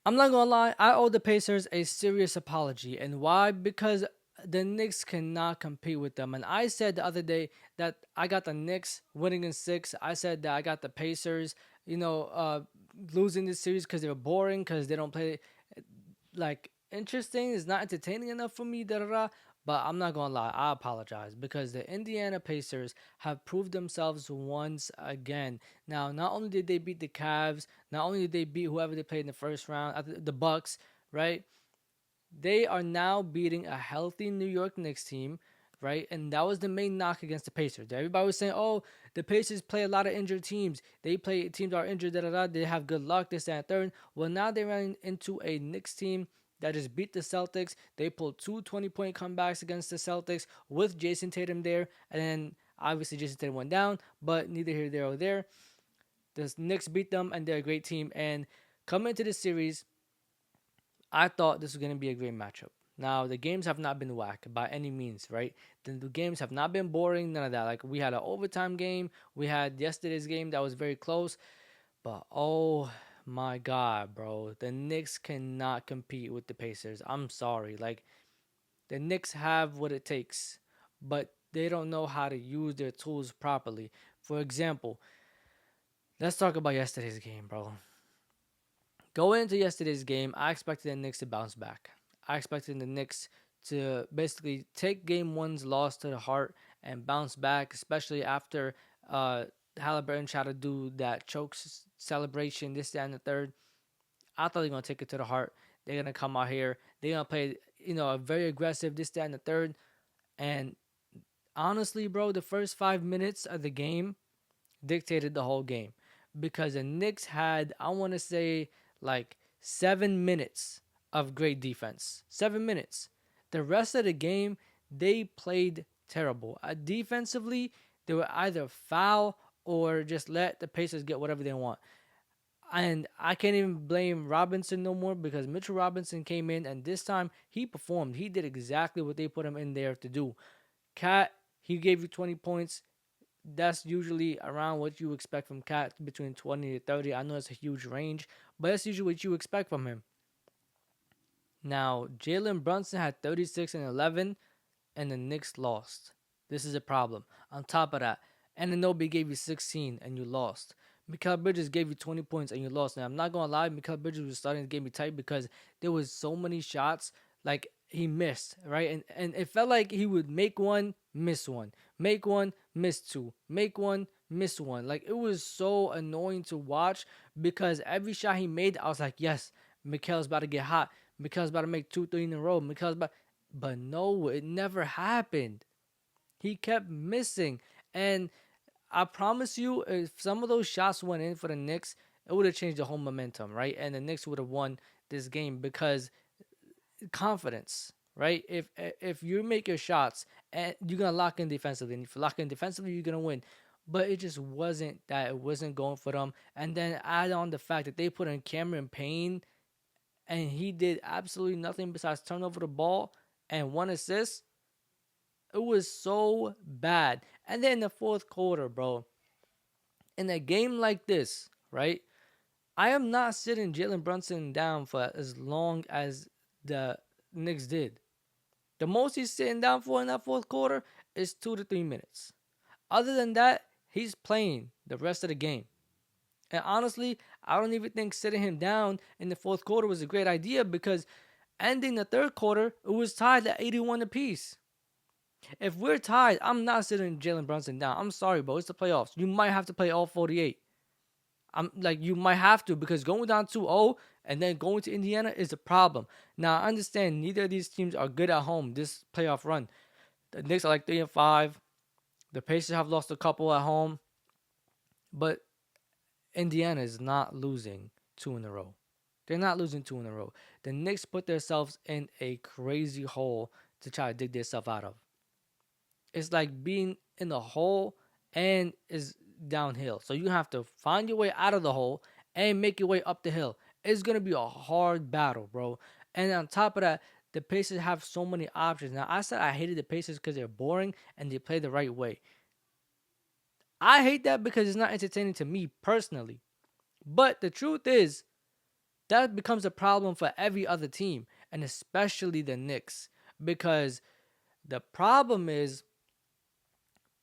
I'm not gonna lie, I owe the Pacers a serious apology. And why? Because the Knicks cannot compete with them. And I said the other day that I got the Knicks winning in six. I said that I got the Pacers, you know, losing this series because they're boring, because they don't play like interesting. It's not entertaining enough for me. Da da da. But I'm not gonna lie, I apologize because the Indiana Pacers have proved themselves once again. Now, not only did they beat the Cavs, not only did they beat whoever they played in the first round, the Bucks, right? They are now beating a healthy New York Knicks team, right? And that was the main knock against the Pacers. Everybody was saying, "Oh, the Pacers play a lot of injured teams. They play teams that are injured. Da da da. They have good luck. This that, and third." Well, now they ran into a Knicks team that just beat the Celtics. They pulled two 20-point comebacks against the Celtics with Jason Tatum there, and then obviously Jason Tatum went down, but neither here, there, or there. The Knicks beat them, and they're a great team. And coming into the series, I thought this was going to be a great matchup. Now, the games have not been whack by any means, right? The games have not been boring, none of that. Like, we had an overtime game. We had yesterday's game that was very close. But, oh my God, bro. The Knicks cannot compete with the Pacers. I'm sorry. Like, the Knicks have what it takes, but they don't know how to use their tools properly. For example, let's talk about yesterday's game, bro. Going into yesterday's game, I expected the Knicks to bounce back. I expected the Knicks to basically take game one's loss to the heart and bounce back, especially after Halliburton tried to do that choke celebration, this, that, and the third. I thought they were going to take it to the heart. They're going to come out here. They're going to play, a very aggressive, this, that, and the third. And honestly, bro, the first 5 minutes of the game dictated the whole game because the Knicks had, I want to say, like 7 minutes of great defense. 7 minutes. The rest of the game, they played terrible. Defensively, they were either foul or just let the Pacers get whatever they want. And I can't even blame Robinson no more because Mitchell Robinson came in and this time he performed. He did exactly what they put him in there to do. Cat, he gave you 20 points. That's usually around what you expect from Cat, between 20 to 30. I know it's a huge range, but that's usually what you expect from him. Now, Jalen Brunson had 36 and 11, and the Knicks lost. This is a problem. On top of that, Ananobi gave you 16 and you lost. Mikal Bridges gave you 20 points and you lost. Now, I'm not going to lie, Mikal Bridges was starting to get me tight because there was so many shots like he missed, right? And it felt like he would make one, miss one, make one, miss two, make one, miss one. Like, it was so annoying to watch because every shot he made, I was like, yes, Mikal's about to get hot. Mikal's about to make 2, 3 in a row. Mikal's about, but no, it never happened. He kept missing. And I promise you, if some of those shots went in for the Knicks, it would have changed the whole momentum, right? And the Knicks would have won this game because confidence, right? If you make your shots and you're gonna lock in defensively, and if you lock in defensively, you're gonna win. But it just wasn't that. It wasn't going for them. And then add on the fact that they put in Cameron Payne, and he did absolutely nothing besides turn over the ball and one assist. It was so bad. And then in the fourth quarter, bro, in a game like this, right? I am not sitting Jalen Brunson down for as long as the Knicks did. The most he's sitting down for in that fourth quarter is 2 to 3 minutes. Other than that, he's playing the rest of the game. And honestly, I don't even think sitting him down in the fourth quarter was a great idea because ending the third quarter, it was tied at 81 apiece. If we're tied, I'm not sitting Jalen Brunson down. I'm sorry, bro. It's the playoffs. You might have to play all 48. I'm like, you might have to because going down 2-0 and then going to Indiana is a problem. Now I understand neither of these teams are good at home this playoff run. The Knicks are like 3-5. The Pacers have lost a couple at home, but Indiana is not losing two in a row. They're not losing two in a row. The Knicks put themselves in a crazy hole to try to dig themselves out of. It's like being in the hole and is downhill. So you have to find your way out of the hole and make your way up the hill. It's gonna be a hard battle, bro. And on top of that, the Pacers have so many options. Now I said I hated the Pacers because they're boring and they play the right way. I hate that because it's not entertaining to me personally. But the truth is, That becomes a problem for every other team, and especially the Knicks, because the problem is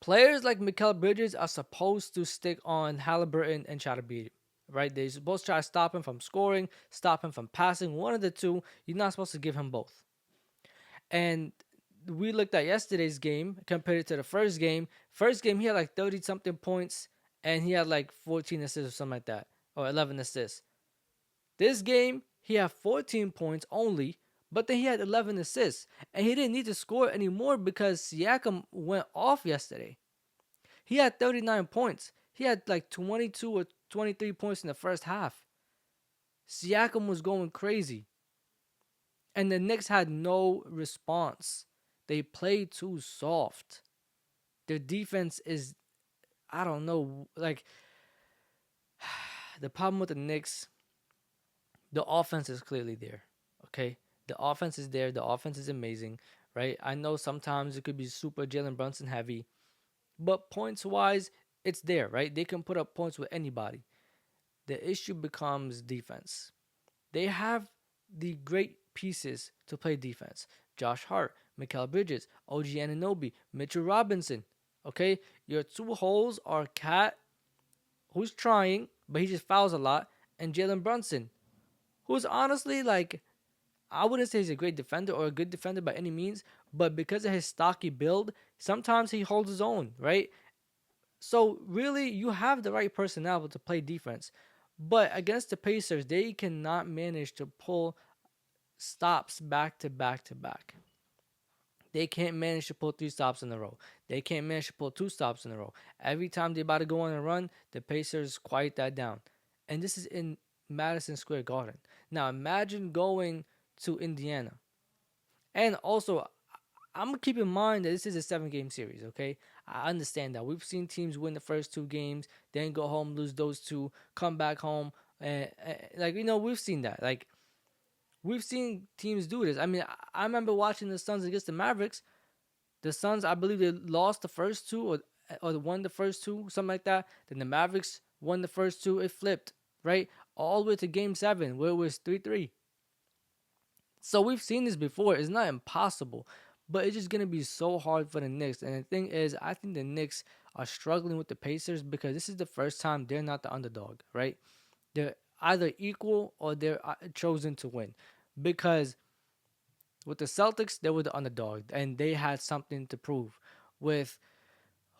players like Mikal Bridges are supposed to stick on Halliburton and try to beat him. Right? They're supposed to try to stop him from scoring, stop him from passing. One of the two. You're not supposed to give him both. And we looked at yesterday's game compared it to the first game. First game, he had like 30 something points and he had like 14 assists or something like that, or 11 assists. This game, he had 14 points only, but then he had 11 assists. And he didn't need to score anymore because Siakam went off yesterday. He had 39 points. He had like 22 or 23 points in the first half. Siakam was going crazy. And the Knicks had no response. They played too soft. Their defense is, I don't know, like the problem with the Knicks, the offense is clearly there. Okay? The offense is there. The offense is amazing, right? I know sometimes it could be super Jalen Brunson heavy, but points wise, it's there, right? They can put up points with anybody. The issue becomes defense. They have the great pieces to play defense. Josh Hart, Mikal Bridges, OG Anunoby, Mitchell Robinson. Okay? Your two holes are Cat, who's trying, but he just fouls a lot, and Jalen Brunson, who's honestly like, I wouldn't say he's a great defender or a good defender by any means, but because of his stocky build, sometimes he holds his own, right? So really, you have the right personnel to play defense. But against the Pacers, they cannot manage to pull stops back to back to back. They can't manage to pull 3 stops in a row. They can't manage to pull 2 stops in a row. Every time they're about to go on a run, the Pacers quiet that down. And this is in Madison Square Garden. Now imagine going to Indiana. And also, I'm going to keep in mind that this is a 7 game series, okay? I understand that. We've seen teams win the first 2 games, then go home, lose those two, come back home. And we've seen that. Like, we've seen teams do this. I mean, I remember watching the Suns against the Mavericks. The Suns, I believe they lost the first two or won the first two, something like that. Then the Mavericks won the first two. It flipped, right? All the way to game 7 where it was 3-3. So we've seen this before. It's not impossible, but it's just going to be so hard for the Knicks. And the thing is, I think the Knicks are struggling with the Pacers because this is the first time they're not the underdog, right? They're either equal or they're chosen to win. Because with the Celtics, they were the underdog and they had something to prove. With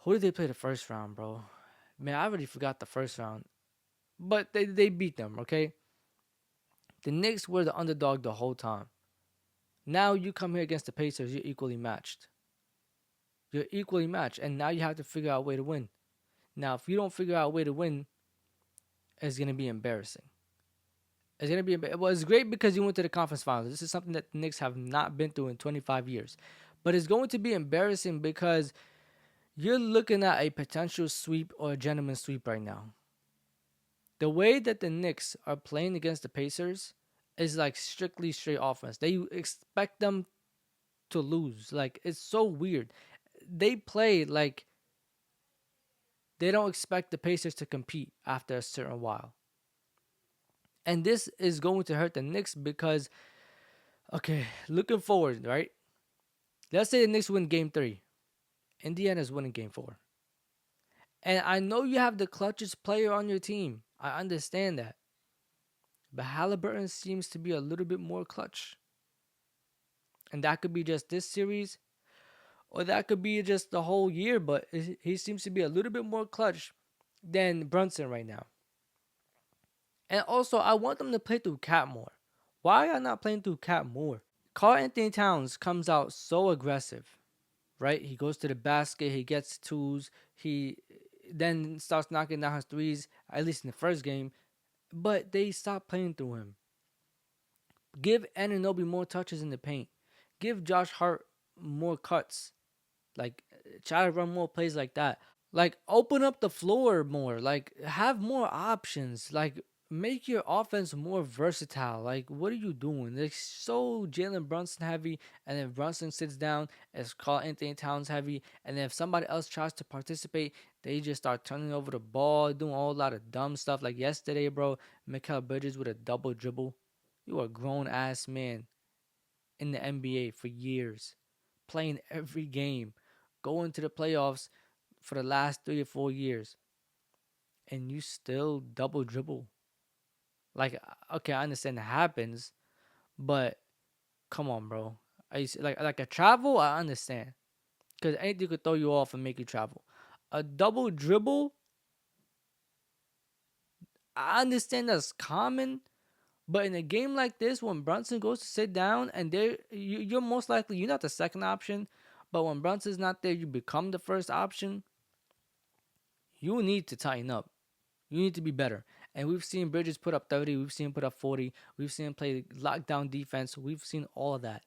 who did they play the first round, bro? Man, I already forgot the first round. But they beat them, okay? The Knicks were the underdog the whole time. Now you come here against the Pacers, you're equally matched. You're equally matched, and now you have to figure out a way to win. Now, if you don't figure out a way to win, it's gonna be embarrassing. Well, it's great because you went to the conference finals. This is something that the Knicks have not been through in 25 years. But it's going to be embarrassing because you're looking at a potential sweep or a gentleman's sweep right now. The way that the Knicks are playing against the Pacers is like strictly straight offense. They expect them to lose. Like, it's so weird. They play like they don't expect the Pacers to compete after a certain while. And this is going to hurt the Knicks because, okay, looking forward, right? Let's say the Knicks win game 3. Indiana's winning game 4. And I know you have the clutchest player on your team. I understand that. But Halliburton seems to be a little bit more clutch. And that could be just this series, or that could be just the whole year. But he seems to be a little bit more clutch than Brunson right now. And also, I want them to play through Cat more. Why are not playing through Cat more? Karl Anthony Towns comes out so aggressive, right? He goes to the basket, he gets twos, he then starts knocking down his threes, at least in the first game. But they stop playing through him. Give Anunoby more touches in the paint. Give Josh Hart more cuts. Like, try to run more plays like that. Like, open up the floor more. Like, have more options. Like, make your offense more versatile. Like, what are you doing? It's so Jalen Brunson heavy, and if Brunson sits down, it's Karl Anthony Towns heavy, and then if somebody else tries to participate, they just start turning over the ball, doing a whole lot of dumb stuff. Like yesterday, bro, Mikal Bridges with a double dribble. You are a grown ass man in the NBA for years, playing every game, going to the playoffs for the last 3 or 4 years, and you still double dribble. Like, okay, I understand it happens, but come on, bro. Like a travel, I understand, because anything could throw you off and make you travel. A double dribble, I understand that's common, but in a game like this, when Brunson goes to sit down and you're most likely you're not the second option, but when Brunson's not there, you become the first option. You need to tighten up. You need to be better. And we've seen Bridges put up 30. We've seen him put up 40. We've seen him play lockdown defense. We've seen all of that.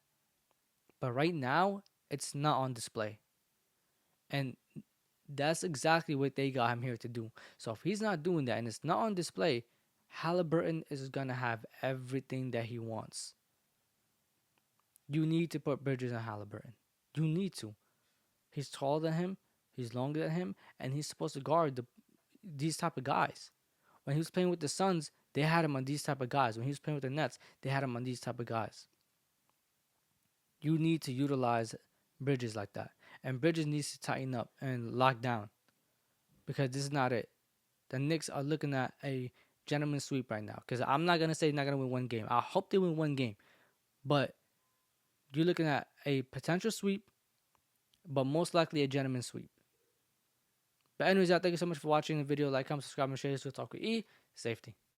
But right now, it's not on display. And that's exactly what they got him here to do. So if he's not doing that and it's not on display, Halliburton is going to have everything that he wants. You need to put Bridges on Halliburton. You need to. He's taller than him. He's longer than him. And he's supposed to guard these type of guys. When he was playing with the Suns, they had him on these type of guys. When he was playing with the Nets, they had him on these type of guys. You need to utilize Bridges like that. And Bridges needs to tighten up and lock down, because this is not it. The Knicks are looking at a gentleman sweep right now. Because I'm not going to say they're not going to win one game. I hope they win one game. But you're looking at a potential sweep, but most likely a gentleman sweep. But anyways, thank you so much for watching the video. Like, comment, subscribe, and share this with Talk with E. Safety.